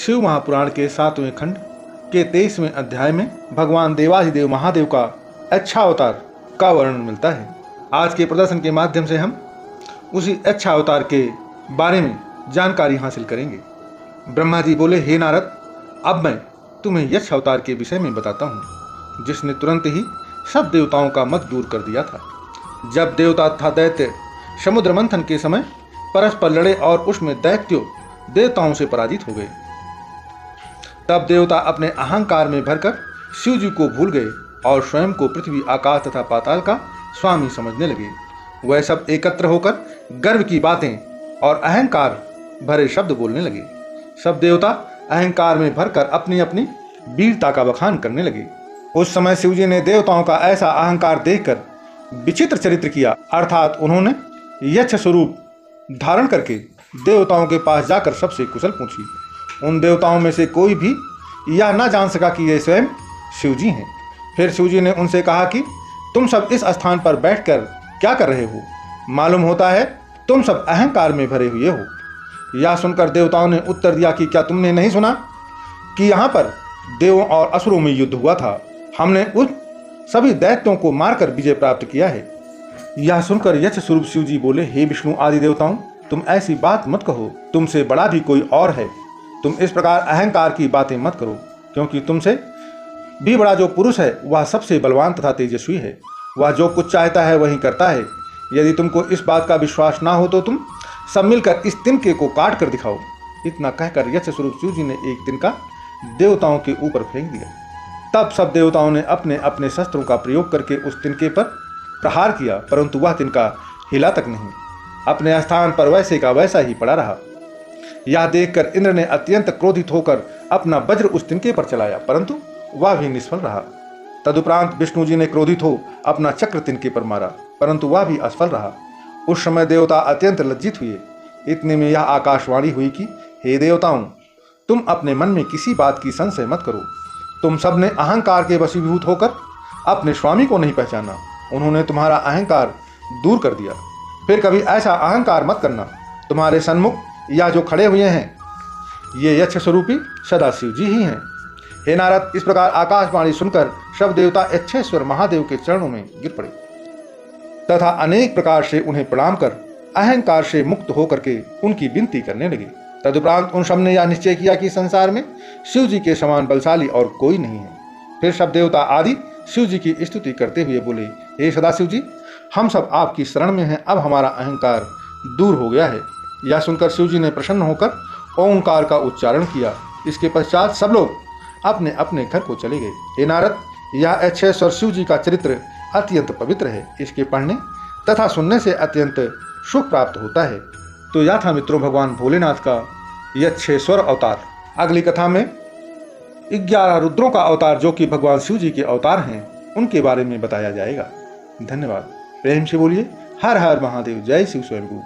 शिव महापुराण के 7वें खंड के 23वें अध्याय में भगवान देवाधिदेव महादेव का अच्छा अवतार का वर्णन मिलता है। आज के प्रदर्शन के माध्यम से हम उसी अच्छा अवतार के बारे में जानकारी हासिल करेंगे। ब्रह्मा जी बोले, हे नारद, अब मैं तुम्हें यक्ष अवतार के विषय में बताता हूँ, जिसने तुरंत ही सब देवताओं का मत दूर कर दिया था। जब देवता तथा दैत्य समुद्र मंथन के समय परस्पर लड़े और उसमें दैत्यों देवताओं से पराजित हो गए, तब देवता अपने अहंकार में भरकर शिव जी को भूल गए और स्वयं को पृथ्वी, आकाश तथा पाताल का स्वामी समझने लगे। वह सब एकत्र होकर गर्व की बातें और अहंकार भरे शब्द बोलने लगे। सब देवता अहंकार में भरकर अपनी अपनी वीरता का बखान करने लगे। उस समय शिव जी ने देवताओं का ऐसा अहंकार देखकर विचित्र चरित्र किया, अर्थात उन्होंने यक्ष स्वरूप धारण करके देवताओं के पास जाकर सबसे कुशल पूछी। उन देवताओं में से कोई भी यह ना जान सका कि ये स्वयं शिव जी हैं। फिर शिव जी ने उनसे कहा कि तुम सब इस स्थान पर बैठकर क्या कर रहे हो? मालूम होता है तुम सब अहंकार में भरे हुए हो। यह सुनकर देवताओं ने उत्तर दिया कि क्या तुमने नहीं सुना कि यहाँ पर देवों और असुरों में युद्ध हुआ था? हमने उन सभी दैत्यों को मारकर विजय प्राप्त किया है। यह सुनकर यक्ष स्वरूप शिव जी बोले, हे विष्णु आदि देवताओं, तुम ऐसी बात मत कहो, तुमसे बड़ा भी कोई और है। तुम इस प्रकार अहंकार की बातें मत करो, क्योंकि तुमसे भी बड़ा जो पुरुष है वह सबसे बलवान तथा तेजस्वी है। वह जो कुछ चाहता है वही करता है। यदि तुमको इस बात का विश्वास ना हो तो तुम सब मिलकर इस तिनके को काट कर दिखाओ। इतना कहकर यक्ष स्वरूप शिव जी ने एक तिनका देवताओं के ऊपर फेंक दिया। तब सब देवताओं ने अपने अपने शस्त्रों का प्रयोग करके उस तिनके पर प्रहार किया, परंतु वह तिनका हिला तक नहीं, अपने स्थान पर वैसे का वैसा ही पड़ा रहा। यह देखकर इंद्र ने अत्यंत क्रोधित होकर अपना वज्र उस तिनके पर चलाया, परंतु वह भी निष्फल रहा। तदुपरांत विष्णु जी ने क्रोधित हो अपना चक्र तिनके पर मारा, परंतु वह भी असफल रहा। उस समय देवता अत्यंत लज्जित हुए। इतने में यह आकाशवाणी हुई कि हे देवताओं, तुम अपने मन में किसी बात की संशय मत करो। तुम सब ने अहंकार के वशीभूत होकर अपने स्वामी को नहीं पहचाना। उन्होंने तुम्हारा अहंकार दूर कर दिया। फिर कभी ऐसा अहंकार मत करना। तुम्हारे सन्मुख या जो खड़े हुए हैं ये यक्ष स्वरूपी सदाशिव जी ही हैं। हे नारद, इस प्रकार आकाशवाणी सुनकर सब देवता यक्षेश्वर महादेव के चरणों में गिर पड़े तथा अनेक प्रकार से उन्हें प्रणाम कर अहंकार से मुक्त होकर के उनकी विनती करने लगे। तदुपरांत उन सब ने यह निश्चय किया कि संसार में शिव जी के समान बलशाली और कोई नहीं है। फिर सब देवता आदि शिव जी की स्तुति करते हुए बोले, हे सदाशिव जी, हम सब आपकी शरण में हैं। अब हमारा अहंकार दूर हो गया है। यह सुनकर शिव जी ने प्रसन्न होकर ओंकार का उच्चारण किया। इसके पश्चात सब लोग अपने अपने घर को चले गए। हे नारद, यह यक्षेश्वर शिव जी का चरित्र अत्यंत पवित्र है। इसके पढ़ने तथा सुनने से अत्यंत सुख प्राप्त होता है। तो यह था मित्रों भगवान भोलेनाथ का यक्षेश्वर अवतार। अगली कथा में 11 रुद्रों का अवतार, जो कि भगवान शिव जी के अवतार हैं, उनके बारे में बताया जाएगा। धन्यवाद। प्रेम से बोलिए हर हर महादेव। जय शिव स्वयंभू।